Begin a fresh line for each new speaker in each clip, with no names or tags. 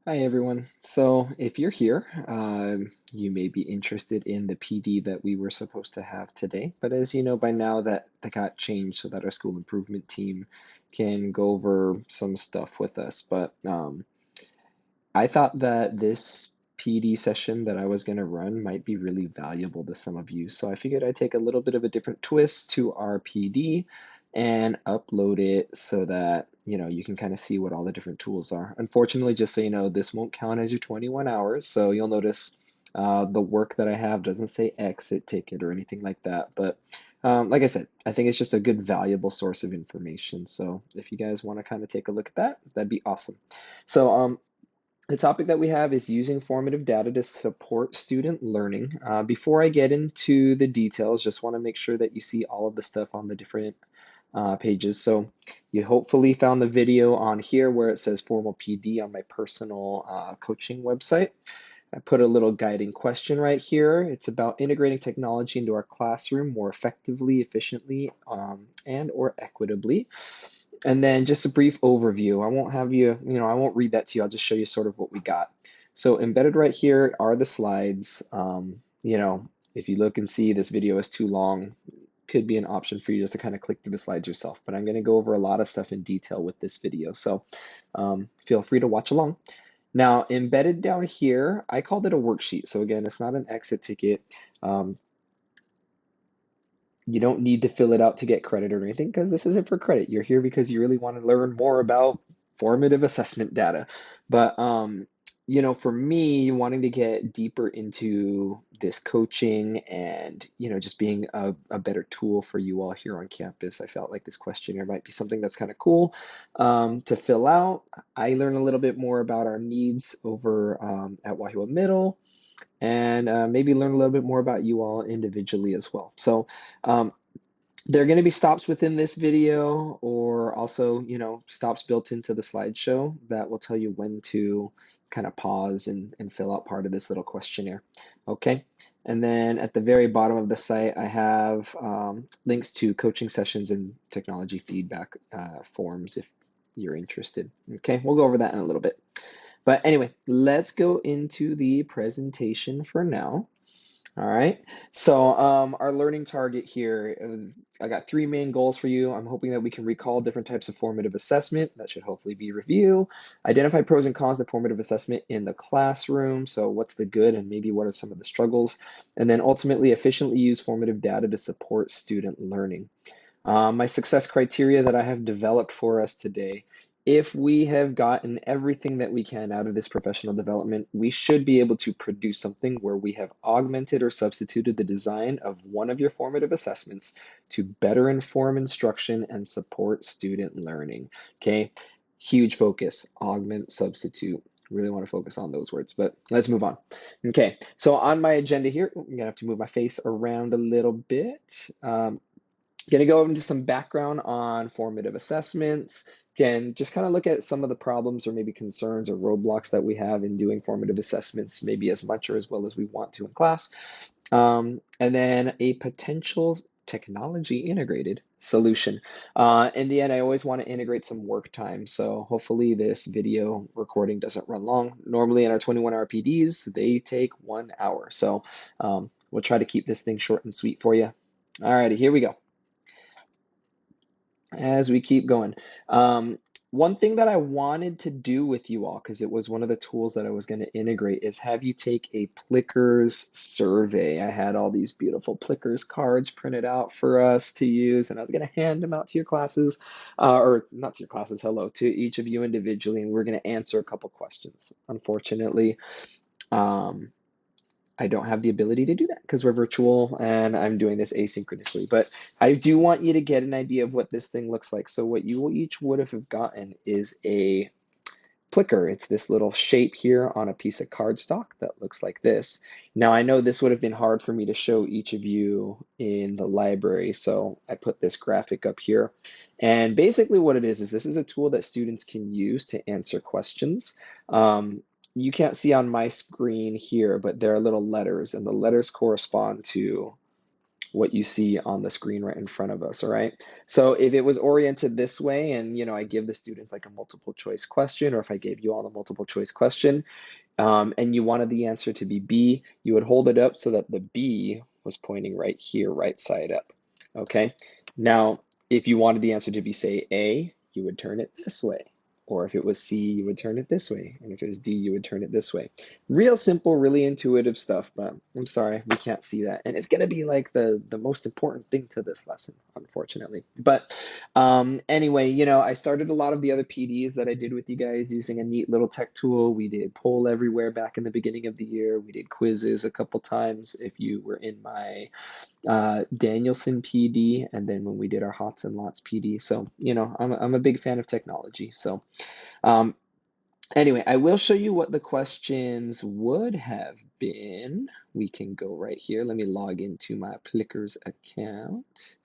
Hi everyone. So if you're here, you may be interested in the PD that we were supposed to have today. But as you know by now, that got changed so that our school improvement team can go over some stuff with us. But I thought that this PD session that I was going to run might be really valuable to some of you. So I figured I'd take a little bit of a different twist to our PD and upload it so that, you can kind of see what all the different tools are. Unfortunately, just so you know, this won't count as your 21 hours. So you'll notice the work that I have doesn't say exit ticket or anything like that. But like I said, I think it's just a good, valuable source of information. So if you guys want to kind of take a look at that, that'd be awesome. So the topic that we have is using formative data to support student learning. Before I get into the details, just want to make sure that you see all of the stuff on the different pages. So you hopefully found the video on here where it says formal PD on my personal coaching website. I put a little guiding question right here. It's about integrating technology into our classroom more effectively, efficiently, and or equitably. And then just a brief overview. I won't have you, I won't read that to you. I'll just show you sort of what we got. So embedded right here are the slides. If you look and see this video is too long, could be an option for you just to kind of click through the slides yourself. But I'm going to go over a lot of stuff in detail with this video. So feel free to watch along. Now, embedded down here, I called it a worksheet. So again, it's not an exit ticket. Um, you don't need to fill it out to get credit or anything because this isn't for credit. You're here because you really want to learn more about formative assessment data. But for me, wanting to get deeper into this coaching and, just being a better tool for you all here on campus, I felt like this questionnaire might be something that's kind of cool to fill out. I learn a little bit more about our needs over at Wahoo Middle and maybe learn a little bit more about you all individually as well. So um, there are going to be stops within this video or also, stops built into the slideshow that will tell you when to kind of pause and fill out part of this little questionnaire. Okay. And then at the very bottom of the site, I have links to coaching sessions and technology feedback forms if you're interested. Okay. We'll go over that in a little bit. But anyway, let's go into the presentation for now. All right. So our learning target here, I got three main goals for you. I'm hoping that we can recall different types of formative assessment. That should hopefully be review. Identify pros and cons of formative assessment in the classroom. So what's the good and maybe what are some of the struggles? And then ultimately efficiently use formative data to support student learning. My success criteria that I have developed for us today. If we have gotten everything that we can out of this professional development, we should be able to produce something where we have augmented or substituted the design of one of your formative assessments to better inform instruction and support student learning. Okay, huge focus, augment, substitute. Really want to focus on those words, but let's move on. Okay, so on my agenda here, I'm gonna have to move my face around a little bit. Going to go into some background on formative assessments. Again, just kind of look at some of the problems or maybe concerns or roadblocks that we have in doing formative assessments, maybe as much or as well as we want to in class. And then a potential technology integrated solution. In the end, I always want to integrate some work time. So hopefully this video recording doesn't run long. Normally in our 21-hour PDs, they take 1 hour. So we'll try to keep this thing short and sweet for you. All righty, here we go as we keep going. One thing that I wanted to do with you all, because it was one of the tools that I was going to integrate, is have you take a Plickers survey. I had all these beautiful Plickers cards printed out for us to use, and I was going to hand them out to your classes, or not to your classes, hello, to each of you individually, and we're going to answer a couple questions. Unfortunately, I don't have the ability to do that because we're virtual and I'm doing this asynchronously. But I do want you to get an idea of what this thing looks like. So what you each would have gotten is a plicker. It's this little shape here on a piece of cardstock that looks like this. Now I know this would have been hard for me to show each of you in the library, so I put this graphic up here. And basically what it is this is a tool that students can use to answer questions. You can't see on my screen here, but there are little letters, and the letters correspond to what you see on the screen right in front of us, all right? So if it was oriented this way and, I give the students like a multiple choice question, or if I gave you all a multiple choice question, and you wanted the answer to be B, you would hold it up so that the B was pointing right here, right side up, okay? Now, if you wanted the answer to be, say, A, you would turn it this way. Or if it was C, you would turn it this way. And if it was D, you would turn it this way. Real simple, really intuitive stuff, but I'm sorry, we can't see that. And it's going to be like the most important thing to this lesson, unfortunately. But anyway, I started a lot of the other PDs that I did with you guys using a neat little tech tool. We did Poll Everywhere back in the beginning of the year. We did quizzes a couple times if you were in my Danielson PD, and then when we did our Hots and Lots PD. So, I'm a big fan of technology. So, um, anyway, I will show you what the questions would have been. We can go right here. Let me log into my Plickers account.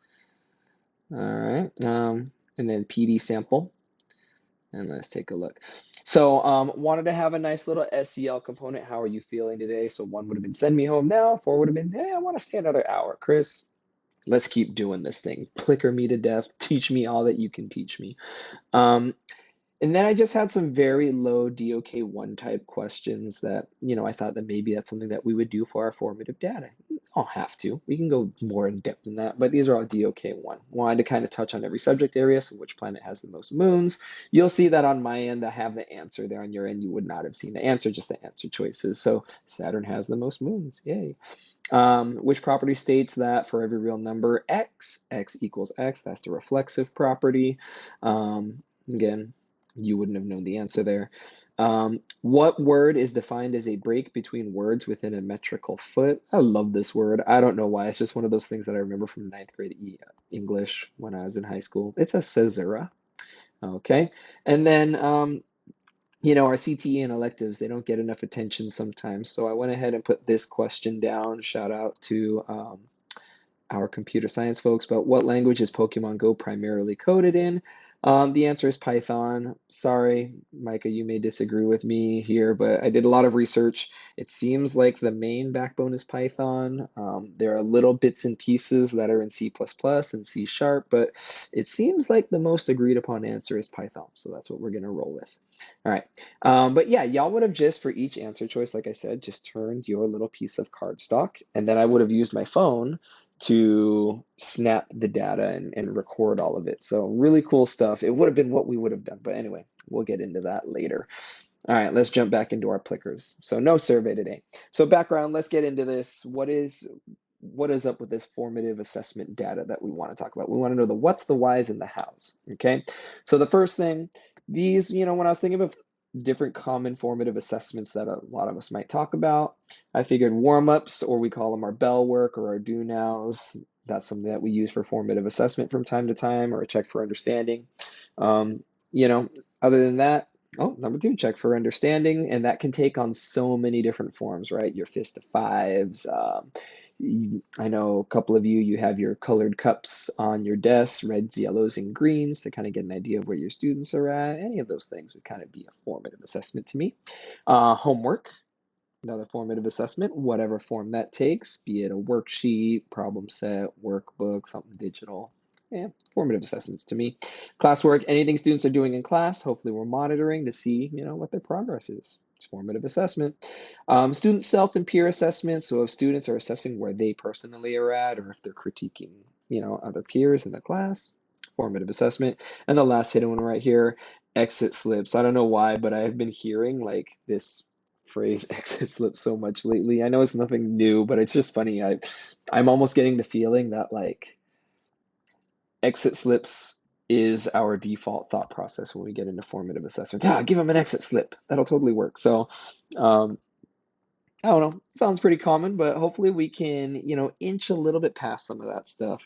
All right, and then PD sample, and let's take a look. So, wanted to have a nice little SEL component. How are you feeling today? So 1 would have been send me home now. 4 would have been, hey, I want to stay another hour, Chris. Let's keep doing this thing. Plicker me to death. Teach me all that you can teach me. Um, and then I just had some very low DOK1 type questions that, I thought that maybe that's something that we would do for our formative data. I'll have to. We can go more in depth than that, but these are all DOK1. Wanted to kind of touch on every subject area, so which planet has the most moons. You'll see that on my end, I have the answer there. On your end, you would not have seen the answer, just the answer choices. So Saturn has the most moons. Yay. Which property states that for every real number x equals x, that's the reflexive property. Again, you wouldn't have known the answer there. What word is defined as a break between words within a metrical foot? I love this word. I don't know why. It's just one of those things that I remember from ninth grade English when I was in high school. It's a caesura. Okay. And then our CTE and electives, they don't get enough attention sometimes. So I went ahead and put this question down. Shout out to our computer science folks. But what language is Pokemon Go primarily coded in? The answer is Python. Sorry, Micah, you may disagree with me here, but I did a lot of research. It seems like the main backbone is Python. There are little bits and pieces that are in C++ and C Sharp, but it seems like the most agreed upon answer is Python. So that's what we're going to roll with. All right. But yeah, y'all would have just, for each answer choice, like I said, just turned your little piece of cardstock, and then I would have used my phone to snap the data and record all of it. So really cool stuff. It would have been what we would have done. But anyway, we'll get into that later. All right, let's jump back into our Plickers. So no survey today. So background, let's get into this. What is up with this formative assessment data that we want to talk about? We want to know the what's, the whys, and the hows. Okay. So the first thing, these, when I was thinking of different common formative assessments that a lot of us might talk about, I figured warm-ups, or we call them our bell work or our do nows. That's something that we use for formative assessment from time to time, or a check for understanding. Um, Other than that, oh, number 2, check for understanding, and that can take on so many different forms, right? Your fist of fives. I know a couple of you have your colored cups on your desks, reds, yellows, and greens, to kind of get an idea of where your students are at. Any of those things would kind of be a formative assessment to me. Homework, another formative assessment, whatever form that takes, be it a worksheet, problem set, workbook, something digital. Yeah, formative assessments to me. Classwork, anything students are doing in class, hopefully we're monitoring to see, what their progress is. It's formative assessment. Student self and peer assessment, so if students are assessing where they personally are at, or if they're critiquing, other peers in the class, formative assessment. And the last hidden one right here, exit slips. I don't know why, but I've been hearing like this phrase exit slip so much lately. I know it's nothing new, but it's just funny. I'm almost getting the feeling that like exit slips is our default thought process when we get into formative assessments. Give them an exit slip. That'll totally work. So, um, I don't know. Sounds pretty common, but hopefully we can, inch a little bit past some of that stuff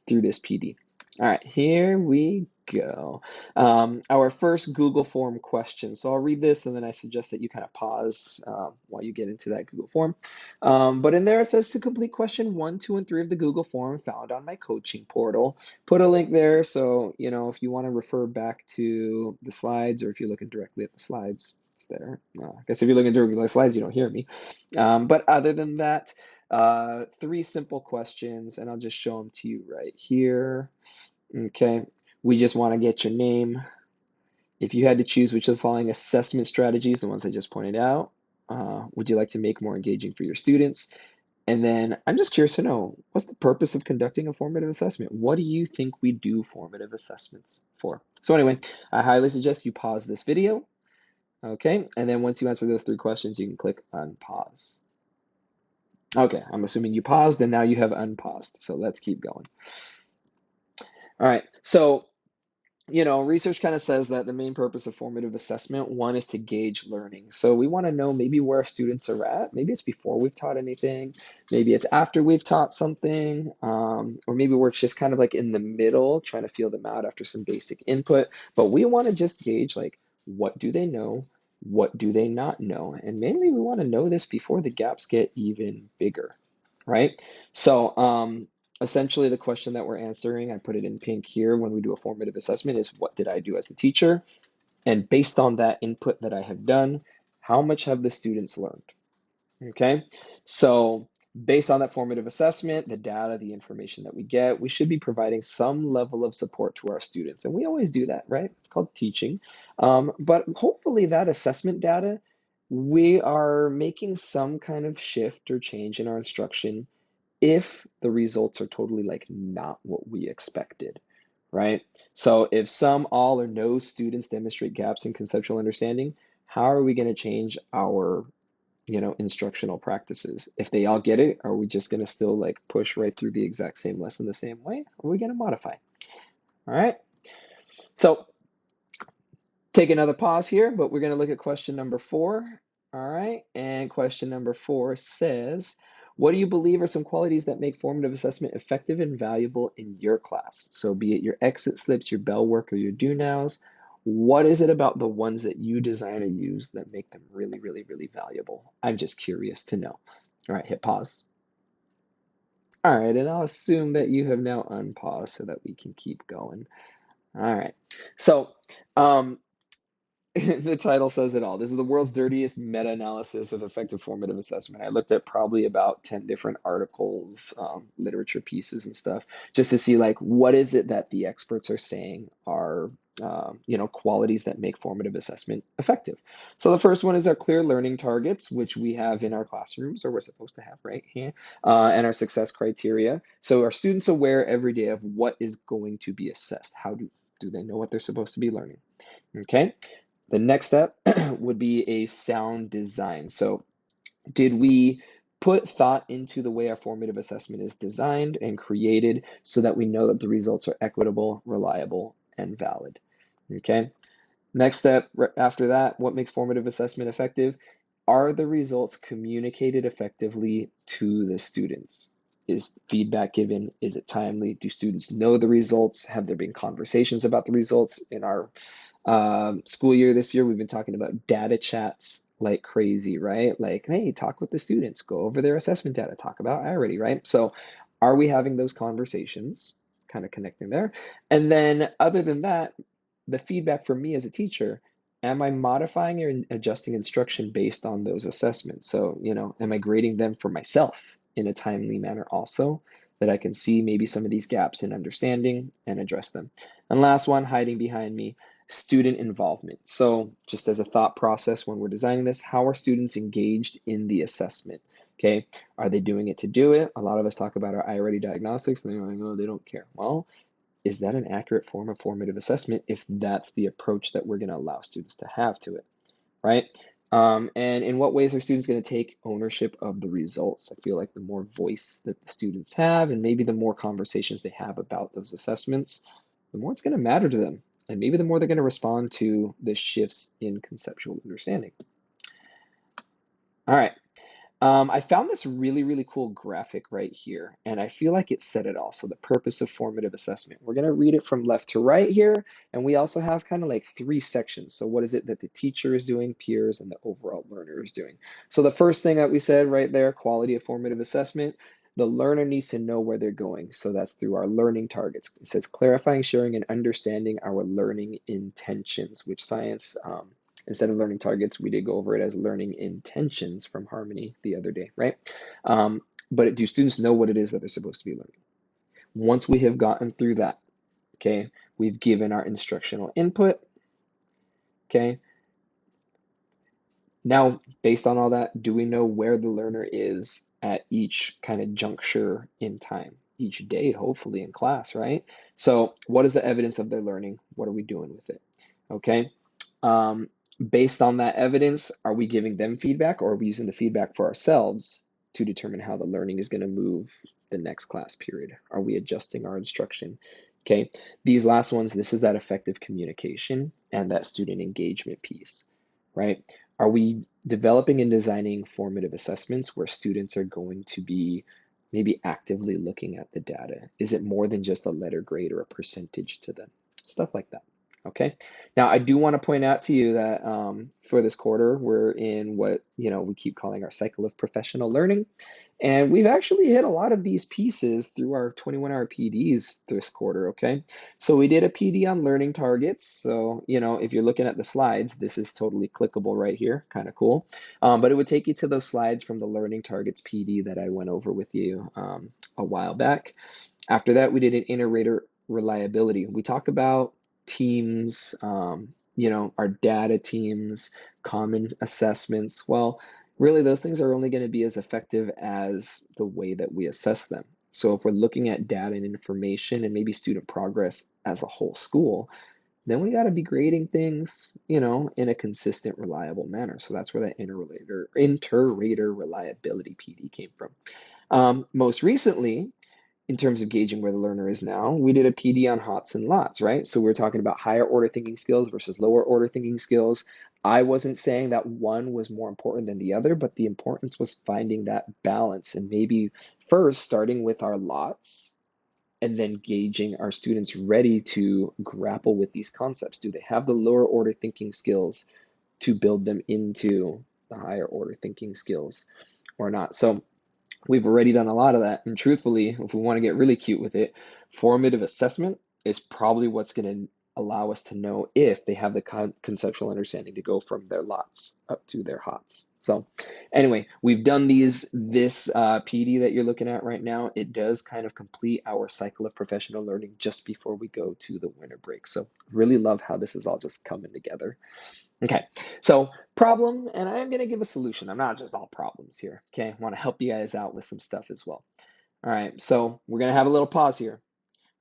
through this PD. All right, here we go. Our first Google form question. So I'll read this and then I suggest that you kind of pause while you get into that Google form. But in there it says to complete question 1, 2, and 3 of the Google form found on my coaching portal. Put a link there so, if you want to refer back to the slides, or if you're looking directly at the slides, it's there. I guess if you're looking directly at the slides, you don't hear me. But other than that, Three simple questions, and I'll just show them to you right here. Okay, we just want to get your name. If you had to choose which of the following assessment strategies, the ones I just pointed out, would you like to make more engaging for your students? And then I'm just curious to know, what's the purpose of conducting a formative assessment? What do you think we do formative assessments for? So anyway, I highly suggest you pause this video, okay? And then once you answer those three questions, you can click unpause. Okay, I'm assuming you paused and now you have unpaused. So let's keep going. All right, so research kind of says that the main purpose of formative assessment, one, is to gauge learning. So we want to know maybe where our students are at. Maybe it's before we've taught anything. Maybe it's after we've taught something. Or maybe we're just kind of like in the middle, trying to feel them out after some basic input. But we want to just gauge, like, what do they know? What do they not know? And mainly we want to know this before the gaps get even bigger, right? So, essentially, the question that we're answering, I put it in pink here when we do a formative assessment, is what did I do as a teacher? And based on that input that I have done, how much have the students learned? Okay, so based on that formative assessment, the data, the information that we get, we should be providing some level of support to our students. And we always do that, right? It's called teaching. But hopefully, that assessment data, we are making some kind of shift or change in our instruction if the results are totally like not what we expected, right? So if some, all, or no students demonstrate gaps in conceptual understanding, how are we going to change our, instructional practices? If they all get it, are we just going to still like push right through the exact same lesson the same way? Or are we going to modify? All right. So take another pause here, but we're going to look at question number 4. All right. And question number 4 says, what do you believe are some qualities that make formative assessment effective and valuable in your class? So be it your exit slips, your bell work, or your do nows, what is it about the ones that you design or use that make them really, really, really valuable? I'm just curious to know. All right, hit pause. All right, and I'll assume that you have now unpaused so that we can keep going. All right. So, the title says it all. This is the world's dirtiest meta-analysis of effective formative assessment. I looked at probably about 10 different articles, literature pieces and stuff, just to see like what is it that the experts are saying are qualities that make formative assessment effective. So the first one is our clear learning targets, which we have in our classrooms, or we're supposed to have right here, and our success criteria. So are students aware every day of what is going to be assessed? How do they know what they're supposed to be learning? Okay. The next step would be a sound design. So, did we put thought into the way our formative assessment is designed and created so that we know that the results are equitable, reliable, and valid? Okay. Next step after that, what makes formative assessment effective? Are the results communicated effectively to the students? Is feedback given? Is it timely? Do students know the results? Have there been conversations about the results? In our school year this year, we've been talking about data chats like crazy, right? Like, hey, talk with the students, go over their assessment data, talk about IRD, right? So, are we having those conversations? Kind of connecting there. And then, other than that, the feedback for me as a teacher, am I modifying or adjusting instruction based on those assessments? So, am I grading them for myself in a timely manner also, that I can see maybe some of these gaps in understanding and address them? And last one, hiding behind me, student involvement. So, just as a thought process when we're designing this, how are students engaged in the assessment? Okay, are they doing it to do it? A lot of us talk about our I-ready diagnostics and they're like, oh, they don't care. Well, is that an accurate form of formative assessment if that's the approach that we're going to allow students to have to it, right? And in what ways are students going to take ownership of the results? I feel like the more voice that the students have and maybe the more conversations they have about those assessments, the more it's going to matter to them. And maybe the more they're going to respond to the shifts in conceptual understanding. All right. I found this really, really cool graphic right here, and I feel like it said it all. So the purpose of formative assessment. We're going to read it from left to right here, and we also have kind of like 3 sections. So what is it that the teacher is doing, peers, and the overall learner is doing? So the first thing that we said right there, quality of formative assessment, the learner needs to know where they're going. So that's through our learning targets. It says clarifying, sharing, and understanding our learning intentions, which science, instead of learning targets, we did go over it as learning intentions from Harmony the other day, right? but do students know what it is that they're supposed to be learning? Once we have gotten through that, okay, we've given our instructional input, okay. Now, based on all that, do we know where the learner is at each kind of juncture in time? Each day, hopefully in class, right? So, what is the evidence of their learning? What are we doing with it? Okay. Um, Based on that evidence, are we giving them feedback or are we using the feedback for ourselves to determine how the learning is going to move the next class period? Are we adjusting our instruction? Okay. These last ones, this is that effective communication and that student engagement piece, right? Are we developing and designing formative assessments where students are going to be maybe actively looking at the data? Is it more than just a letter grade or a percentage to them? Stuff like that. Okay. Now, I do want to point out to you that for this quarter, we're in what we keep calling our cycle of professional learning. And we've actually hit a lot of these pieces through our 21-hour PDs this quarter, okay? So we did a PD on learning targets. So, if you're looking at the slides, this is totally clickable right here, kind of cool. But it would take you to those slides from the learning targets PD that I went over with you a while back. After that, we did an inter-rater reliability. We talk about teams, our data teams, common assessments. Well, really, those things are only going to be as effective as the way that we assess them. So if we're looking at data and information and maybe student progress as a whole school, then we got to be grading things, in a consistent, reliable manner. So that's where that inter-rater reliability PD came from. Most recently, in terms of gauging where the learner is now, we did a PD on HOTS and LOTS, right? So we're talking about higher order thinking skills versus lower order thinking skills. I wasn't saying that one was more important than the other, but the importance was finding that balance and maybe first starting with our LOTS and then gauging our students ready to grapple with these concepts. Do they have the lower order thinking skills to build them into the higher order thinking skills or not? So we've already done a lot of that. And truthfully, if we want to get really cute with it, formative assessment is probably what's going to allow us to know if they have the conceptual understanding to go from their lots up to their HOTS. So anyway, we've done this PD that you're looking at right now. It does kind of complete our cycle of professional learning just before we go to the winter break. So really love how this is all just coming together. Okay, so problem, and I'm going to give a solution. I'm not just all problems here. Okay, I want to help you guys out with some stuff as well. All right, so we're going to have a little pause here.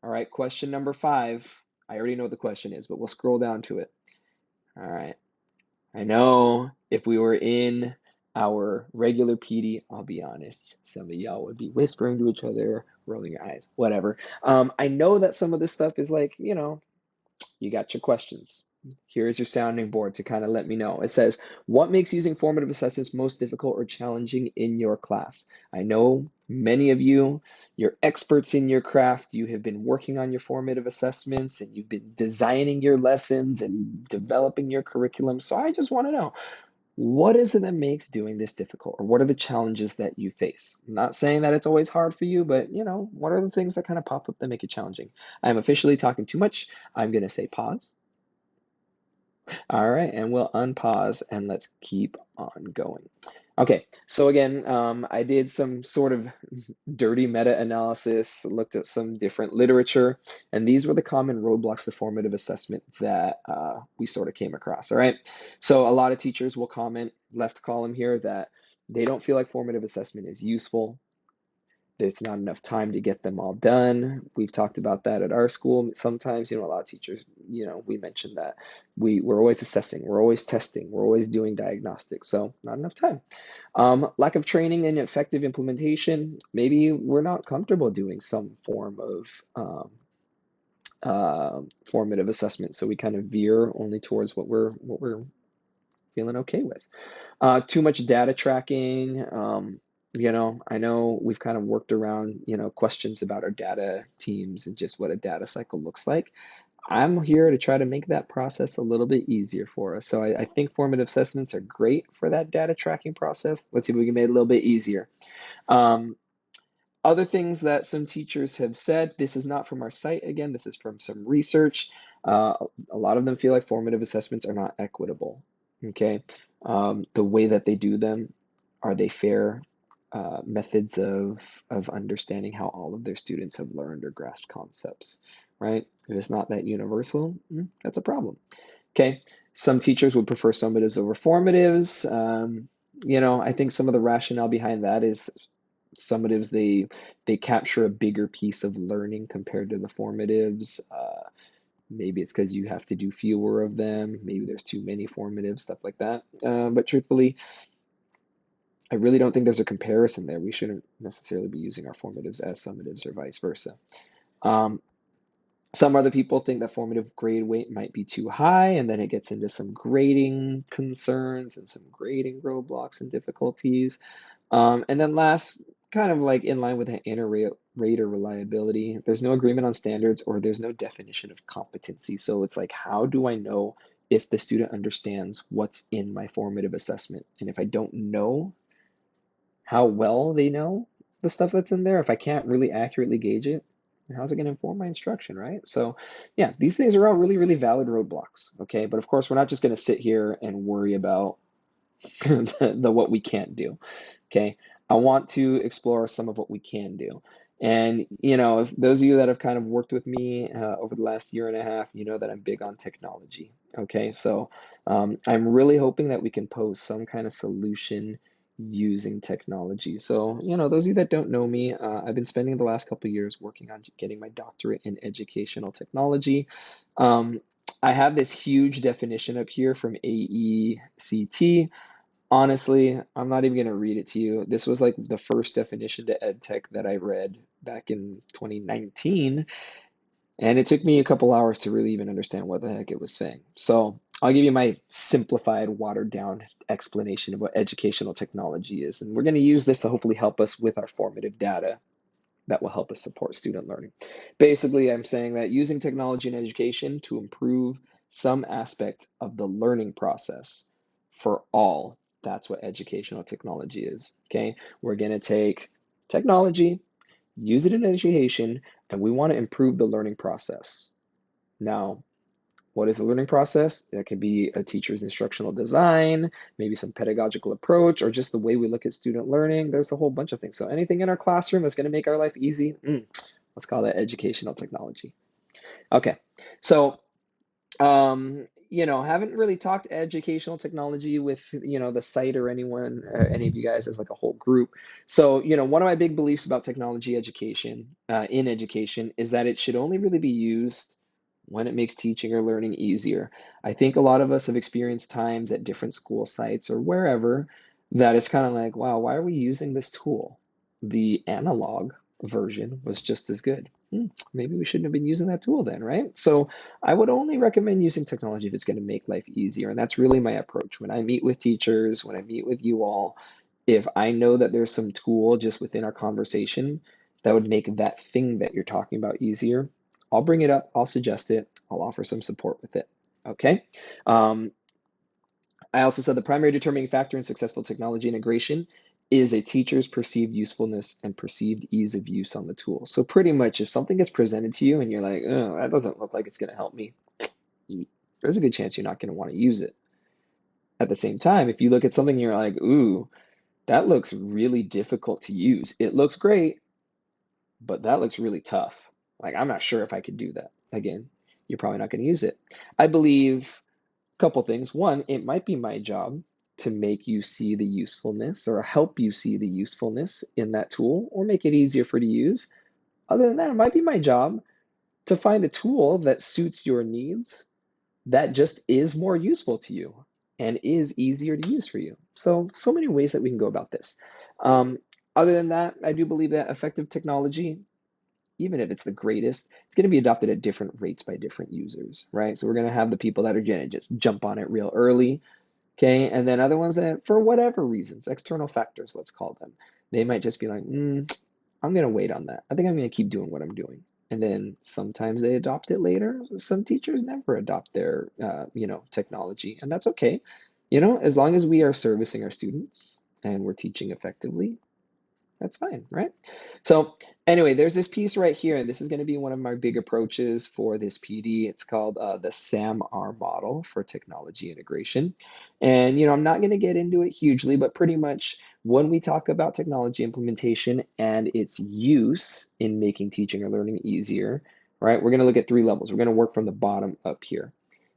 All right, question number 5. I already know what the question is, but we'll scroll down to it. All right, I know if we were in our regular PD, I'll be honest, some of y'all would be whispering to each other, rolling your eyes, whatever. I know that some of this stuff is like, you got your questions. Here's your sounding board to kind of let me know. It says, what makes using formative assessments most difficult or challenging in your class? I know many of you're experts in your craft. You have been working on your formative assessments and you've been designing your lessons and developing your curriculum. So I just want to know, what is it that makes doing this difficult? Or what are the challenges that you face? I'm not saying that it's always hard for you, but what are the things that kind of pop up that make it challenging? I'm officially talking too much. I'm going to say pause. All right, and we'll unpause and let's keep on going. Okay, so again, I did some sort of dirty meta-analysis, looked at some different literature, and these were the common roadblocks to formative assessment that we sort of came across, all right? So a lot of teachers will comment, left column here, that they don't feel like formative assessment is useful. It's not enough time to get them all done. We've talked about that at our school. Sometimes, a lot of teachers, we mentioned that we're always assessing, we're always testing, we're always doing diagnostics. So not enough time. Lack of training and effective implementation. Maybe we're not comfortable doing some form of formative assessment. So we kind of veer only towards what we're feeling okay with. Too much data tracking. I know we've kind of worked around, questions about our data teams and just what a data cycle looks like. I'm here to try to make that process a little bit easier for us. So I think formative assessments are great for that data tracking process. Let's see if we can make it a little bit easier. Um, Other things that some teachers have said, this is not from our site again, this is from some research. A lot of them feel like formative assessments are not equitable, okay? The way that they do them, are they fair? methods of understanding how all of their students have learned or grasped concepts, right? If it's not that universal, that's a problem. Okay, some teachers would prefer summatives over formatives. I think some of the rationale behind that is summatives they capture a bigger piece of learning compared to the formatives. Maybe it's because you have to do fewer of them. Maybe there's too many formatives, stuff like that. But truthfully, I really don't think there's a comparison there. We shouldn't necessarily be using our formatives as summatives or vice versa. Um, some other people think that formative grade weight might be too high, and then it gets into some grading concerns and some grading roadblocks and difficulties. And then last, kind of like in line with the inter-rater reliability, there's no agreement on standards or there's no definition of competency. So it's like, how do I know if the student understands what's in my formative assessment? And if I don't know how well they know the stuff that's in there, if I can't really accurately gauge it, how's it going to inform my instruction, right? So, yeah, these things are all really, really valid roadblocks, okay? But of course, we're not just going to sit here and worry about the what we can't do. Okay. I want to explore some of what we can do. And, if those of you that have kind of worked with me over the last year and a half, you know that I'm big on technology. Okay. So I'm really hoping that we can pose some kind of solution using technology. So, those of you that don't know me, I've been spending the last couple of years working on getting my doctorate in educational technology. Um, I have this huge definition up here from AECT. Honestly, I'm not even going to read it to you. This was like the first definition to ed tech that I read back in 2019, and it took me a couple hours to really even understand what the heck it was saying. So I'll give you my simplified, watered down explanation of what educational technology is. And we're going to use this to hopefully help us with our formative data that will help us support student learning. Basically, I'm saying that using technology in education to improve some aspect of the learning process for all, that's what educational technology is. Okay, we're going to take technology, use it in education, and we want to improve the learning process. Now, what is the learning process? That could be a teacher's instructional design, maybe some pedagogical approach, or just the way we look at student learning. There's a whole bunch of things. So anything in our classroom that's going to make our life easy, let's call that educational technology. Okay, so haven't really talked educational technology with, the site or anyone, any of you guys as like a whole group. So, one of my big beliefs about technology education, in education, is that it should only really be used when it makes teaching or learning easier. I think a lot of us have experienced times at different school sites or wherever that it's kind of like, wow, why are we using this tool? The analog version was just as good. Maybe we shouldn't have been using that tool then, right? So I would only recommend using technology if it's going to make life easier. And that's really my approach. When I meet with teachers, when I meet with you all, if I know that there's some tool just within our conversation that would make that thing that you're talking about easier, I'll bring it up, I'll suggest it, I'll offer some support with it. Okay. Um, I also said the primary determining factor in successful technology integration is a teacher's perceived usefulness and perceived ease of use on the tool. So pretty much if something gets presented to you and you're like, oh, that doesn't look like it's going to help me, there's a good chance you're not going to want to use it. At the same time, if you look at something and you're like, ooh, that looks really difficult to use. It looks great, but that looks really tough. Like, I'm not sure if I could do that. Again, you're probably not going to use it. I believe a couple things. One, it might be my job to make you see the usefulness or help you see the usefulness in that tool or make it easier for you to use. Other than that, it might be my job to find a tool that suits your needs that just is more useful to you and is easier to use for you. So many ways that we can go about this. Um, Other than that, I do believe that effective technology, even if it's the greatest, it's going to be adopted at different rates by different users, right? So we're going to have the people that are going to just jump on it real early, okay? And then other ones that, for whatever reasons, external factors, let's call them, they might just be like, I'm going to wait on that. I think I'm going to keep doing what I'm doing. And then sometimes they adopt it later. Some teachers never adopt their, technology, and that's okay. As long as we are servicing our students and we're teaching effectively, That's fine, right? So anyway, there's this piece right here, and this is going to be one of my big approaches for this PD. It's called the SAM-R model for technology integration. And, I'm not going to get into it hugely, but pretty much when we talk about technology implementation and its use in making teaching or learning easier, right, we're going to look at three levels. We're going to work from the bottom up here,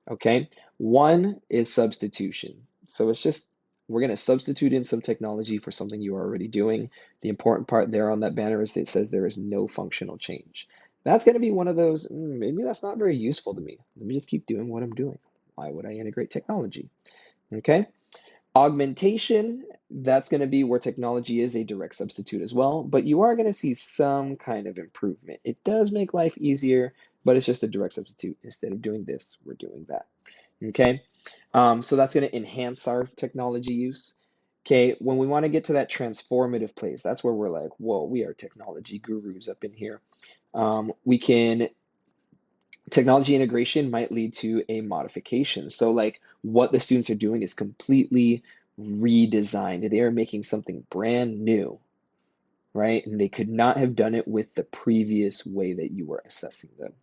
okay? One is substitution. So it's just, we're going to substitute in some technology for something you are already doing. The important part there on that banner is it says there is no functional change. That's going to be one of those, maybe that's not very useful to me. Let me just keep doing what I'm doing. Why would I integrate technology? Okay. Augmentation, that's going to be where technology is a direct substitute as well, but you are going to see some kind of improvement. It does make life easier, but it's just a direct substitute. Instead of doing this, we're doing that. Okay. So that's going to enhance our technology use. Okay, when we want to get to that transformative place, that's where we're like, whoa, we are technology gurus up in here. We can, technology integration might lead to a modification. So, like, what the students are doing is completely redesigned. They are making something brand new, right? And they could not have done it with the previous way that you were assessing them.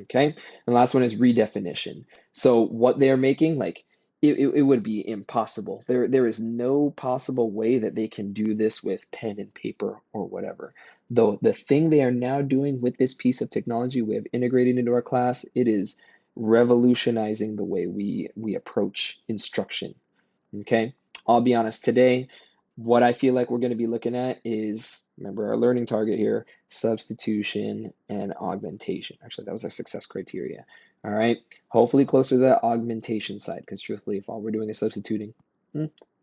Okay. And the last one is redefinition. So what they're making, like it would be impossible. There is no possible way that they can do this with pen and paper or whatever. Though the thing they are now doing with this piece of technology we have integrated into our class, it is revolutionizing the way we approach instruction. Okay. I'll be honest, today, what I feel like we're going to be looking at is, remember our learning target here, substitution and augmentation. Actually, that was our success criteria. All right. Hopefully closer to that augmentation side, because truthfully, if all we're doing is substituting,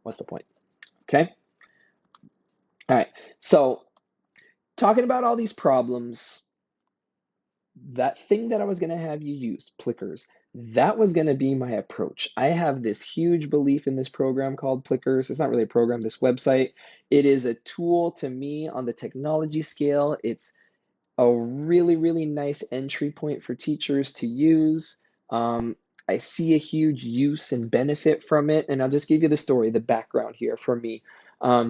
what's the point? Okay. All right. So talking about all these problems, that thing that I was going to have you use, Plickers, that was going to be my approach. I have this huge belief in this program called Plickers. It's not really a program, this website. It is a tool to me on the technology scale. It's a really, really nice entry point for teachers to use. Um, I see a huge use and benefit from it. And I'll just give you the story, the background here for me,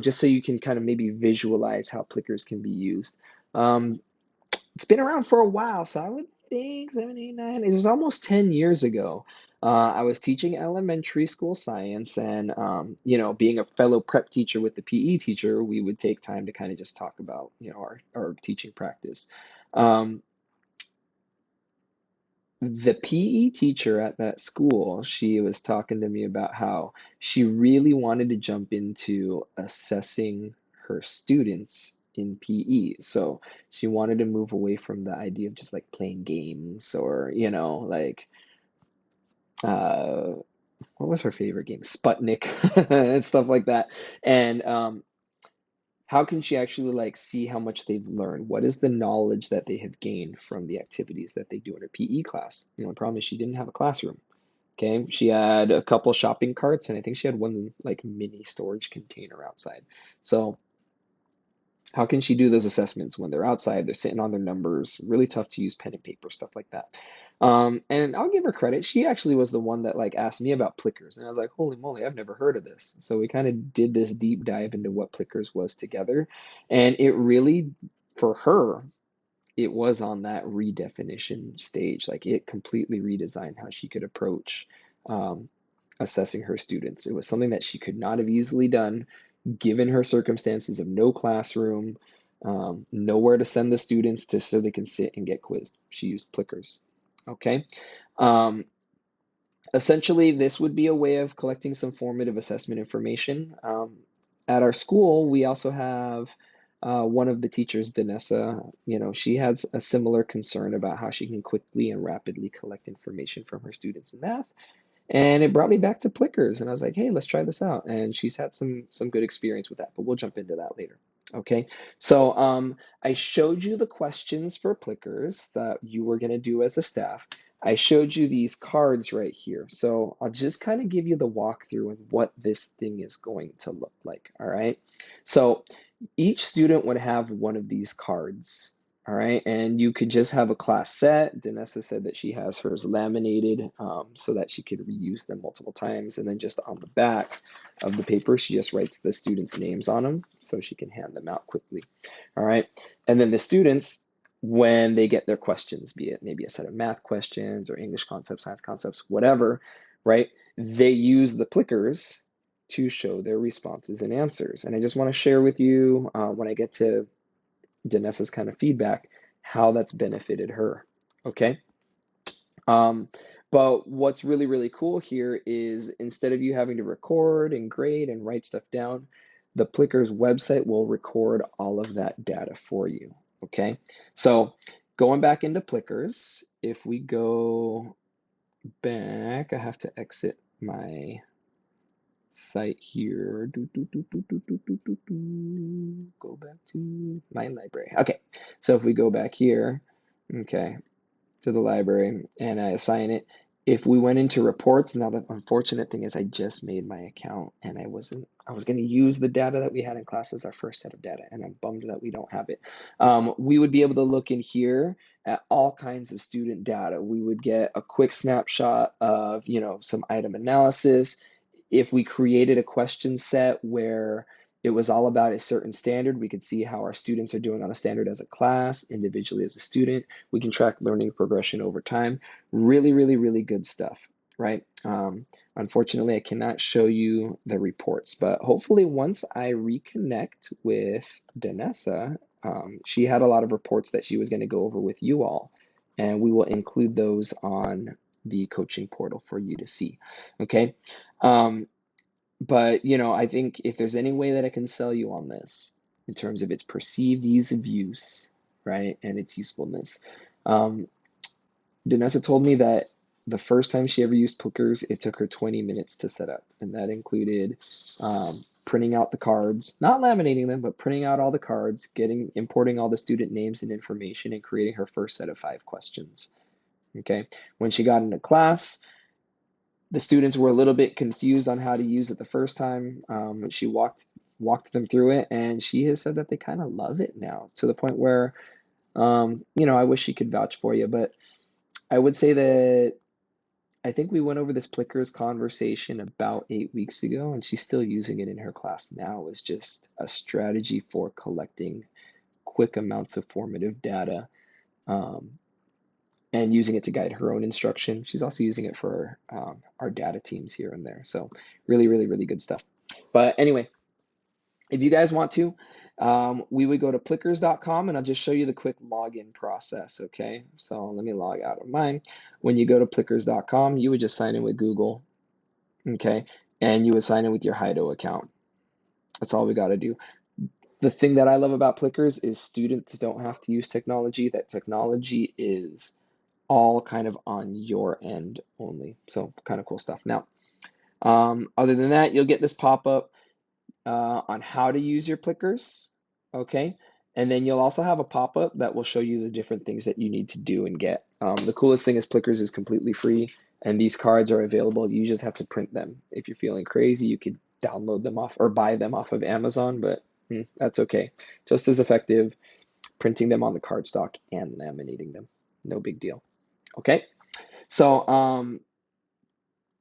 just so you can kind of maybe visualize how Plickers can be used. Um, it's been around for a while, so I would think 7, 8, 9. It was almost 10 years ago. I was teaching elementary school science, and being a fellow prep teacher with the PE teacher, we would take time to kind of just talk about our teaching practice. Um, the PE teacher at that school, she was talking to me about how she really wanted to jump into assessing her students in PE. So she wanted to move away from the idea of just like playing games or, like uh what was her favorite game? Sputnik and stuff like that. And how can she actually like see how much they've learned? What is the knowledge that they have gained from the activities that they do in her PE class? The only problem is she didn't have a classroom. Okay, she had a couple shopping carts, and I think she had one like mini storage container outside. So how can she do those assessments when they're outside? They're sitting on their numbers. Really tough to use pen and paper, stuff like that. And I'll give her credit. She actually was the one that like asked me about Plickers, and I was like, "Holy moly, I've never heard of this." So we kind of did this deep dive into what Plickers was together, and it really, for her, it was on that redefinition stage. Like it completely redesigned how she could approach um, assessing her students. It was something that she could not have easily done given her circumstances of no classroom, nowhere to send the students to so they can sit and get quizzed. She used Plickers. Okay. Um, Essentially, this would be a way of collecting some formative assessment information. At our school, we also have one of the teachers, Danessa, she has a similar concern about how she can quickly and rapidly collect information from her students in math. And it brought me back to Plickers, and I was like, hey, let's try this out. And she's had some good experience with that, but we'll jump into that later. Okay, so I showed you the questions for Plickers that you were going to do as a staff. I showed you these cards right here. So I'll just kind of give you the walkthrough of what this thing is going to look like. All right, so each student would have one of these cards. All right, and you could just have a class set. Danessa said that she has hers laminated so that she could reuse them multiple times. And then just on the back of the paper, she just writes the students' names on them so she can hand them out quickly. All right, and then the students, when they get their questions, be it maybe a set of math questions or English concepts, science concepts, whatever, right, they use the plickers to show their responses and answers. And I just want to share with you when I get to Danessa's kind of feedback, how that's benefited her. Okay. Um, but what's really, really cool here is instead of you having to record and grade and write stuff down, the Plicker's website will record all of that data for you. Okay. So going back into Plickers, if we go back, I have to exit my site here. Go back to my library. Okay, so if we go back here, okay, to the library and I assign it, if we went into reports, now the unfortunate thing is I just made my account and I was going to use the data that we had in class as our first set of data, and I'm bummed that we don't have it. We would be able to look in here at all kinds of student data. We would get a quick snapshot of, some item analysis. If we created a question set where it was all about a certain standard, we could see how our students are doing on a standard as a class, individually as a student. We can track learning progression over time. Really, really, really good stuff, right? Unfortunately, I cannot show you the reports, but hopefully once I reconnect with Danessa, she had a lot of reports that she was going to go over with you all, and we will include those on the coaching portal for you to see, okay? Um, but I think if there's any way that I can sell you on this in terms of its perceived ease of use, right, and its usefulness, um, Danessa told me that the first time she ever used Plickers, it took her 20 minutes to set up, and that included printing out the cards, not laminating them, but printing out all the cards, importing all the student names and information, and creating her first set of 5 questions. Okay, when she got into class, the students were a little bit confused on how to use it the first time. She walked them through it, and she has said that they kind of love it now, to the point where, I wish she could vouch for you, but I would say that I think we went over this Plickers conversation about 8 weeks ago, and she's still using it in her class now as just a strategy for collecting quick amounts of formative data. And using it to guide her own instruction. She's also using it for our data teams here and there. So really, really, really good stuff. But anyway, if you guys want to, we would go to plickers.com and I'll just show you the quick login process, okay? So let me log out of mine. When you go to plickers.com, you would just sign in with Google, okay? And you would sign in with your Hido account. That's all we got to do. The thing that I love about Plickers is students don't have to use technology. That technology is all kind of on your end only. So kind of cool stuff. Now, other than that, you'll get this pop-up on how to use your Plickers, okay? And then you'll also have a pop-up that will show you the different things that you need to do and get. The coolest thing is Plickers is completely free, and these cards are available. You just have to print them. If you're feeling crazy, you could download them off or buy them off of Amazon, but that's okay. Just as effective printing them on the cardstock and laminating them. No big deal. Okay, so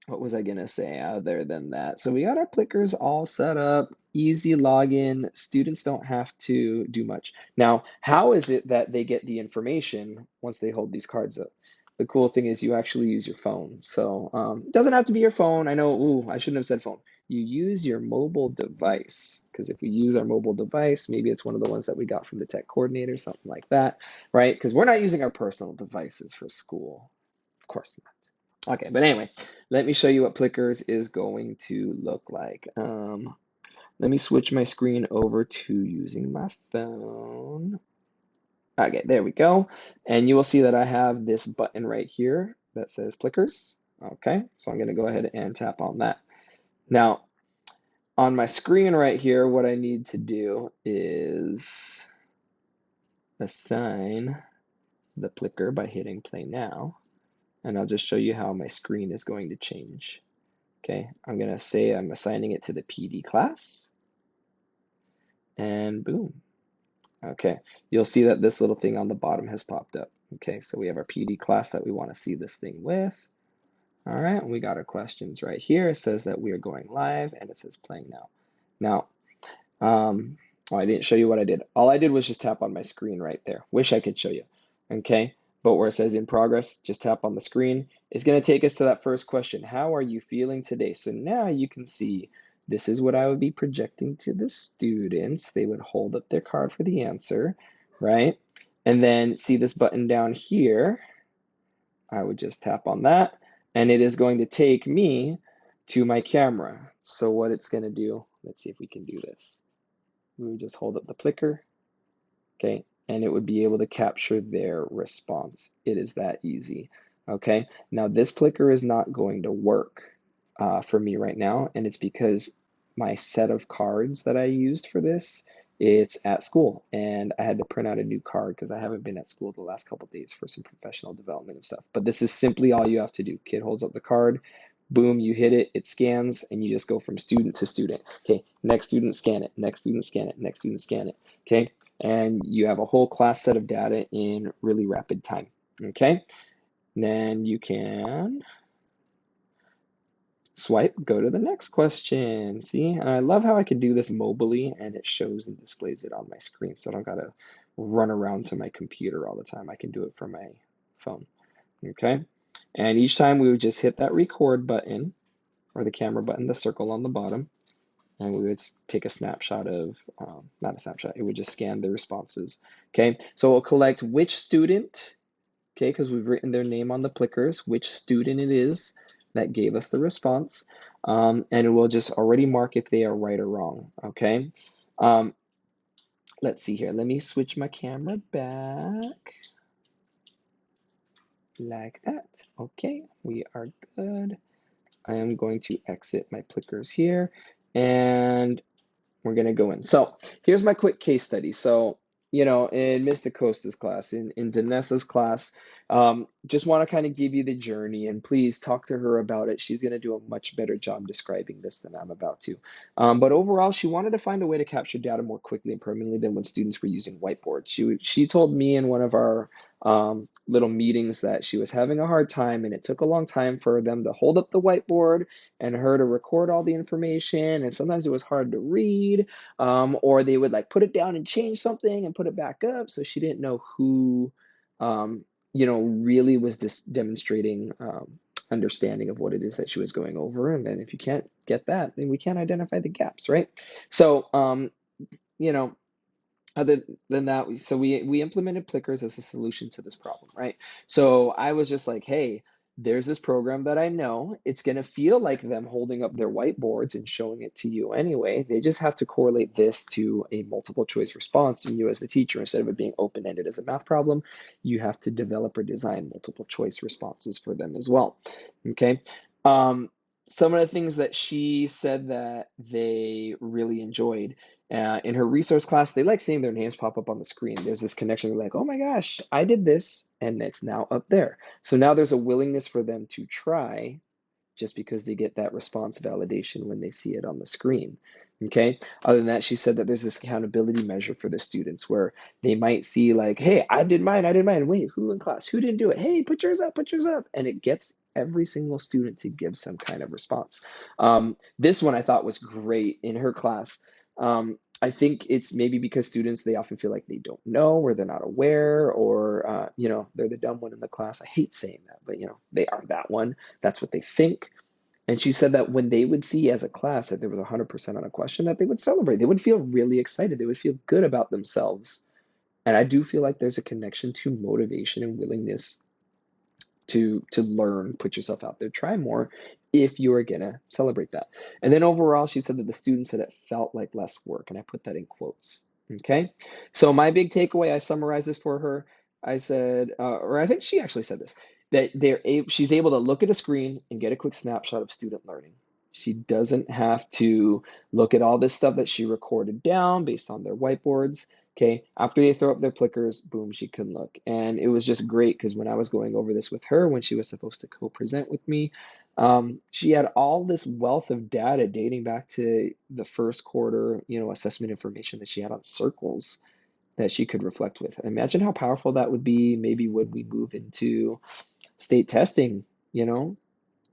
what was I gonna say other than that? So we got our Plickers all set up, easy login. Students don't have to do much. Now, how is it that they get the information once they hold these cards up? The cool thing is you actually use your phone. So it doesn't have to be your phone. I know, ooh, I shouldn't have said phone. You use your mobile device, because if we use our mobile device, maybe it's one of the ones that we got from the tech coordinator, something like that, right? Because we're not using our personal devices for school. Of course not. Okay, but anyway, let me show you what Plickers is going to look like. Let me switch my screen over to using my phone. Okay, there we go. And you will see that I have this button right here that says Plickers. Okay, so I'm going to go ahead and tap on that. Now, on my screen right here, what I need to do is assign the Plicker by hitting play now. And I'll just show you how my screen is going to change. Okay, I'm going to say I'm assigning it to the PD class. And boom, Okay, you'll see that this little thing on the bottom has popped up. Okay, so we have our PD class that we want to see this thing with. All right, we got our questions right here. It says that we are going live and it says playing now. Now, oh, I didn't show you what I did. All I did was just tap on my screen right there. Wish I could show you. Okay, but where it says in progress, just tap on the screen. It's going to take us to that first question. How are you feeling today? So now you can see this is what I would be projecting to the students. They would hold up their card for the answer, right? And then see this button down here. I would just tap on that, and it is going to take me to my camera. So what it's going to do, let's see if we can do this. We would just hold up the clicker, okay, and it would be able to capture their response. It is that easy, okay? Now this clicker is not going to work for me right now, and it's because my set of cards that I used for this, it's at school, and I had to print out a new card because I haven't been at school the last couple of days for some professional development and stuff. But this is simply all you have to do. Kid holds up the card, boom, you hit it, it scans, and you just go from student to student. Okay, next student scan it, next student scan it, next student scan it. Okay, and you have a whole class set of data in really rapid time. Okay, and then you can swipe, go to the next question. See, and I love how I can do this mobily and it shows and displays it on my screen, so I don't gotta run around to my computer all the time. I can do it from my phone. Okay, and each time we would just hit that record button or the camera button, the circle on the bottom, and we would take a snapshot of, not a snapshot, it would just scan the responses. Okay, so we'll collect which student, okay, because we've written their name on the clickers, which student it is that gave us the response, and it will just already mark if they are right or wrong, okay? Let's see here. Let me switch my camera back like that. Okay, we are good. I am going to exit my clickers here, and we're going to go in. So here's my quick case study. So, in Mr. Costa's class, in Danessa's class, just want to kind of give you the journey, and please talk to her about it. She's going to do a much better job describing this than I'm about to. But overall, she wanted to find a way to capture data more quickly and permanently than when students were using whiteboards. She told me in one of our little meetings that she was having a hard time, and it took a long time for them to hold up the whiteboard and her to record all the information, and sometimes it was hard to read, or they would like put it down and change something and put it back up, so she didn't know who really was demonstrating understanding of what it is that she was going over. And then if you can't get that, then we can't identify the gaps, right? So you know other than that, we implemented Plickers as a solution to this problem, right? So I was just like, hey, there's this program that I know. It's going to feel like them holding up their whiteboards and showing it to you anyway. They just have to correlate this to a multiple choice response. And you, as the teacher, instead of it being open ended as a math problem, you have to develop or design multiple choice responses for them as well. Okay. Some of the things that she said that they really enjoyed in her resource class, they like seeing their names pop up on the screen. There's this connection. They're like, oh my gosh, I did this, and it's now up there. So now there's a willingness for them to try just because they get that response validation when they see it on the screen. Okay. Other than that, she said that there's this accountability measure for the students where they might see like, hey, I did mine, I did mine. Wait, who in class? Who didn't do it? Hey, put yours up, put yours up. And it gets every single student to give some kind of response. This one I thought was great in her class. I think it's maybe because students, they often feel like they don't know or they're not aware, or, they're the dumb one in the class. I hate saying that, but, they are that one. That's what they think. And she said that when they would see as a class that there was 100% on a question, that they would celebrate. They would feel really excited. They would feel good about themselves. And I do feel like there's a connection to motivation and willingness to learn, put yourself out there, try more if you are gonna celebrate that. And then overall, she said that the students said it felt like less work, and I put that in quotes. Okay, so my big takeaway, I summarized this for her. I said, or I think she actually said this, that she's able to look at a screen and get a quick snapshot of student learning. She doesn't have to look at all this stuff that she recorded down based on their whiteboards. Okay, after they throw up their plickers, boom, she can look. And it was just great because when I was going over this with her, when she was supposed to co-present with me, she had all this wealth of data dating back to the first quarter, assessment information that she had on circles. that she could reflect with. Imagine how powerful that would be maybe when we move into state testing, you know,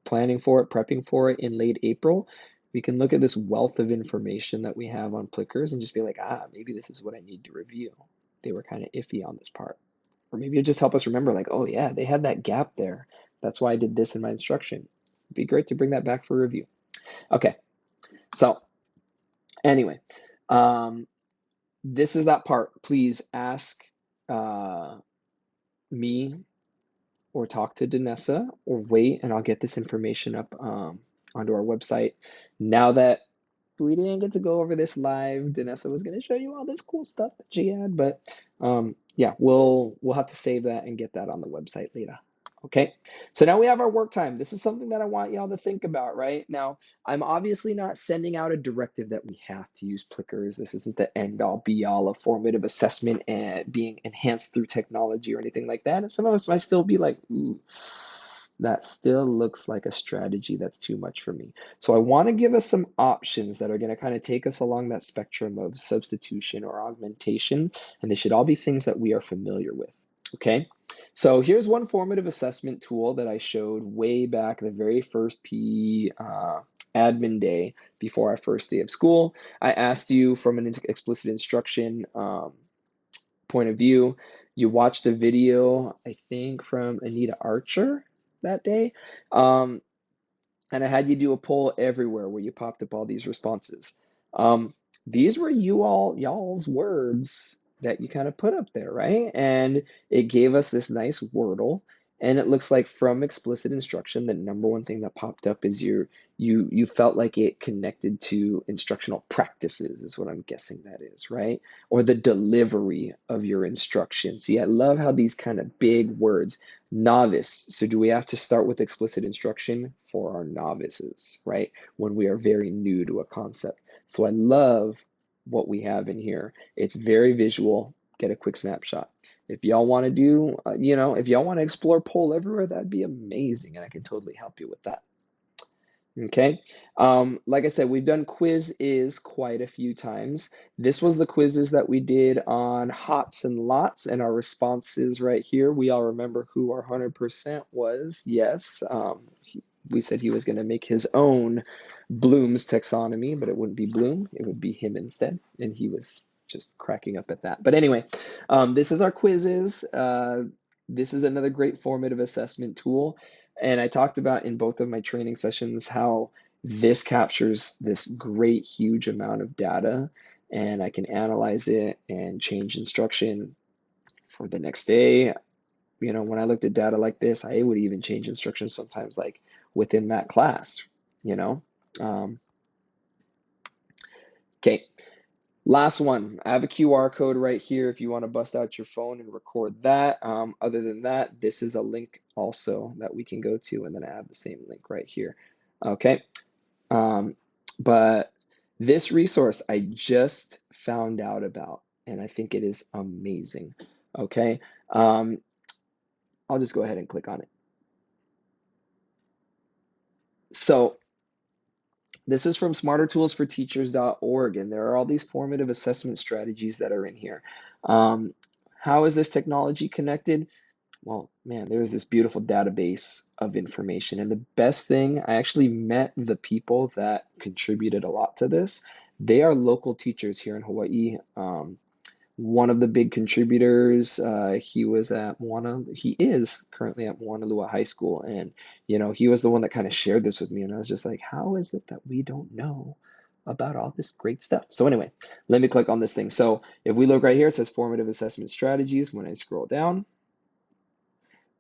planning for it, prepping for it in late April. We can look at this wealth of information that we have on Plickers and just be like, maybe this is what I need to review. They were kind of iffy on this part. Or maybe it just help us remember, like, oh yeah, they had that gap there. That's why I did this in my instruction. It'd be great to bring that back for review. Okay, so anyway, um, this is that part. Please ask uh, me or talk to Danessa or wait, and I'll get this information up onto our website. Now that we didn't get to go over this live, Danessa was going to show you all this cool stuff that she had, but yeah, we'll have to save that and get that on the website later. Okay, so now we have our work time. This is something that I want y'all to think about, right? Now, I'm obviously not sending out a directive that we have to use Plickers. This isn't the end all be all of formative assessment and being enhanced through technology or anything like that. And some of us might still be like, ooh, that still looks like a strategy that's too much for me. So I want to give us some options that are going to kind of take us along that spectrum of substitution or augmentation, and they should all be things that we are familiar with. Okay. So here's one formative assessment tool that I showed way back the very first PE admin day before our first day of school. I asked you from an explicit instruction point of view. You watched a video, I think, from Anita Archer that day. And I had you do a poll everywhere where you popped up all these responses. These were y'all's words that you kind of put up there, right? And it gave us this nice wordle. And it looks like from explicit instruction, the number one thing that popped up is you felt like it connected to instructional practices, is what I'm guessing that is, right? Or the delivery of your instruction. See, I love how these kind of big words. Novice. So do we have to start with explicit instruction for our novices, right? When we are very new to a concept. So I love what we have in here. It's very visual. Get a quick snapshot. If y'all want to do, if y'all want to explore poll everywhere, that'd be amazing. And I can totally help you with that. Okay. Like I said, we've done quiz is quite a few times. This was the quizzes that we did on HOTS and LOTS, and our responses right here. We all remember who our 100% was. Yes. We said he was going to make his own Bloom's taxonomy, but it wouldn't be Bloom. It would be him instead. And he was just cracking up at that. But anyway, this is our quizzes. This is another great formative assessment tool. And I talked about in both of my training sessions how this captures this great, huge amount of data, and I can analyze it and change instruction for the next day. When I looked at data like this, I would even change instructions sometimes, like within that class, you know. Okay, last one. I have a QR code right here if you want to bust out your phone and record that. Other than that, this is a link also that we can go to, and then I have the same link right here. Okay. But this resource I just found out about, and I think it is amazing. Okay. I'll just go ahead and click on it. So this is from smartertoolsforteachers.org, and there are all these formative assessment strategies that are in here. How is this technology connected? Well, man, there's this beautiful database of information. And the best thing, I actually met the people that contributed a lot to this. They are local teachers here in Hawaii. One of the big contributors, he is currently at Moanalua High School. And, he was the one that kind of shared this with me. And I was just like, how is it that we don't know about all this great stuff? So anyway, let me click on this thing. So if we look right here, it says formative assessment strategies. When I scroll down,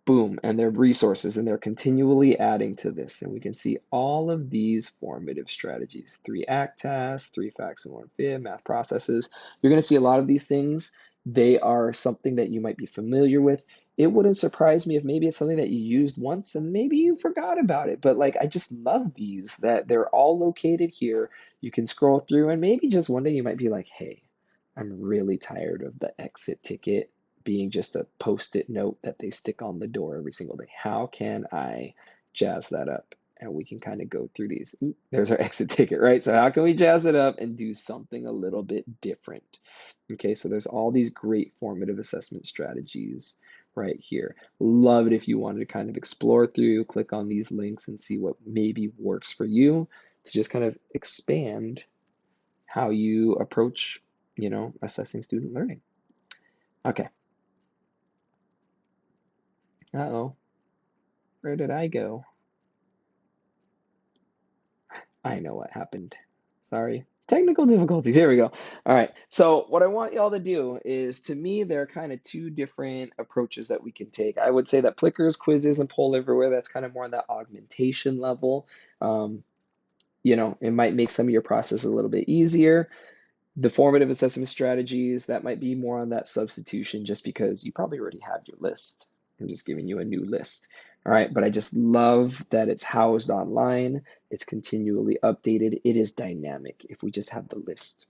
boom, and their resources, and they're continually adding to this. And we can see all of these formative strategies, 3-act tasks, 3 facts and 1 fib, math processes. You're going to see a lot of these things. They are something that you might be familiar with. It wouldn't surprise me if maybe it's something that you used once and maybe you forgot about it. But like, I just love these, that they're all located here. You can scroll through, and maybe just one day you might be like, hey, I'm really tired of the exit ticket being just a post-it note that they stick on the door every single day. How can I jazz that up and we can kind of go through these. Ooh, there's our exit ticket, right? So how can we jazz it up and do something a little bit different? Okay, so there's all these great formative assessment strategies right here. Love it if you wanted to kind of explore through, click on these links and see what maybe works for you to just kind of expand how you approach, assessing student learning. Okay. Uh-oh, where did I go? I know what happened. Sorry. Technical difficulties. Here we go. All right. So what I want y'all to do is, to me, there are kind of two different approaches that we can take. I would say that plickers, quizzes, and poll everywhere, that's kind of more on that augmentation level. Um, it might make some of your process a little bit easier. The formative assessment strategies, that might be more on that substitution just because you probably already have your list. I'm just giving you a new list. All right, but I just love that it's housed online. It's continually updated. It is dynamic. If we just have the list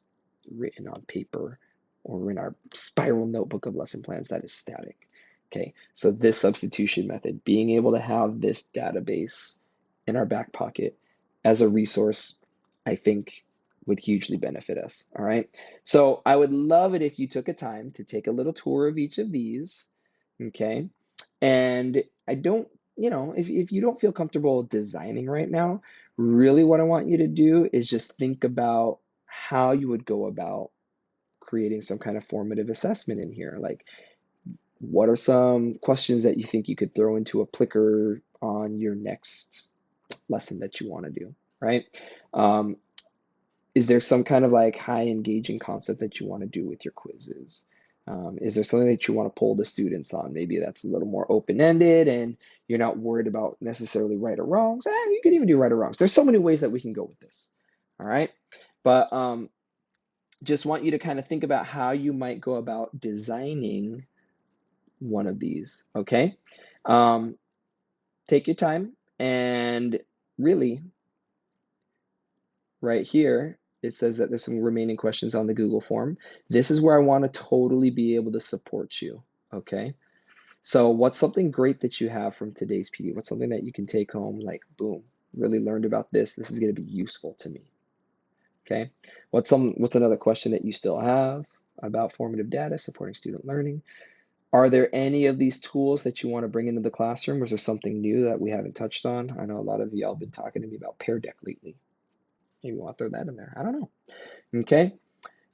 written on paper or in our spiral notebook of lesson plans, that is static. Okay, so this substitution method, being able to have this database in our back pocket as a resource, I think would hugely benefit us. All right. So I would love it if you took a time to take a little tour of each of these. Okay. And I don't, if you don't feel comfortable designing right now, really what I want you to do is just think about how you would go about creating some kind of formative assessment in here. Like, what are some questions that you think you could throw into a plicker on your next lesson that you want to do, right? Um, is there some kind of like high engaging concept that you want to do with your quizzes? Is there something that you want to pull the students on? Maybe that's a little more open-ended and you're not worried about necessarily right or wrongs. You can even do right or wrongs. There's so many ways that we can go with this. All right. But just want you to kind of think about how you might go about designing one of these. Okay. Um, take your time and really right here, it says that there's some remaining questions on the Google form. This is where I want to totally be able to support you, okay? So what's something great that you have from today's PD? What's something that you can take home, like, boom, really learned about this. This is going to be useful to me, okay? What's another question that you still have about formative data supporting student learning? Are there any of these tools that you want to bring into the classroom, or is there something new that we haven't touched on? I know a lot of y'all have been talking to me about Pear Deck lately. Maybe we'll throw that in there. I don't know. Okay.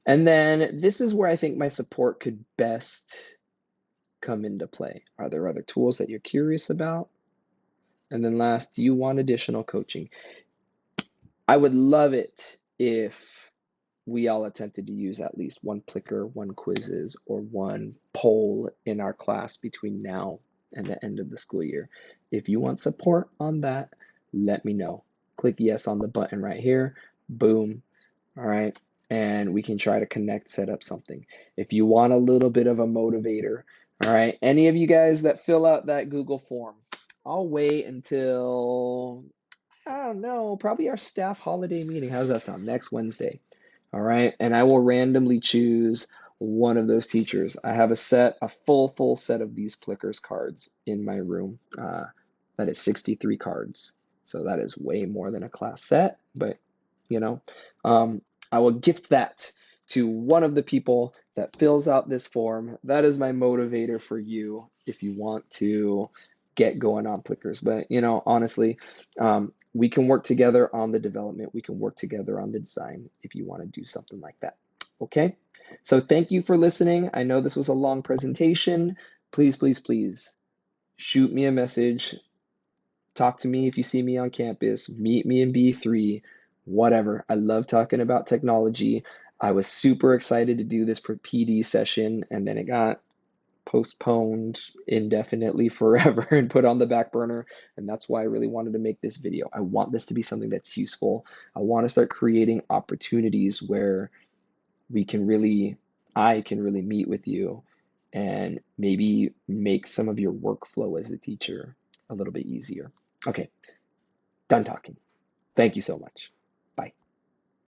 And then this is where I think my support could best come into play. Are there other tools that you're curious about? And then last, do you want additional coaching? I would love it if we all attempted to use at least one plicker, one quizzes, or one poll in our class between now and the end of the school year. If you want support on that, let me know. Click yes on the button right here. Boom. All right. And we can try to connect, set up something. If you want a little bit of a motivator, all right, any of you guys that fill out that Google form, I'll wait until, I don't know, probably our staff holiday meeting. How's that sound? Next Wednesday. All right. And I will randomly choose one of those teachers. I have a full set of these Plickers cards in my room. That is 63 cards. So that is way more than a class set, but you know, um, I will gift that to one of the people that fills out this form. That is my motivator for you if you want to get going on Plickers. But honestly, we can work together on the development. We can work together on the design if you want to do something like that. Okay. So thank you for listening. I know this was a long presentation. Please, please, please shoot me a message. Talk to me if you see me on campus. Meet me in B3, whatever. I love talking about technology. I was super excited to do this PD session, and then it got postponed indefinitely forever and put on the back burner. And that's why I really wanted to make this video. I want this to be something that's useful. I want to start creating opportunities where I can really meet with you and maybe make some of your workflow as a teacher a little bit easier. Okay, done talking. Thank you so much.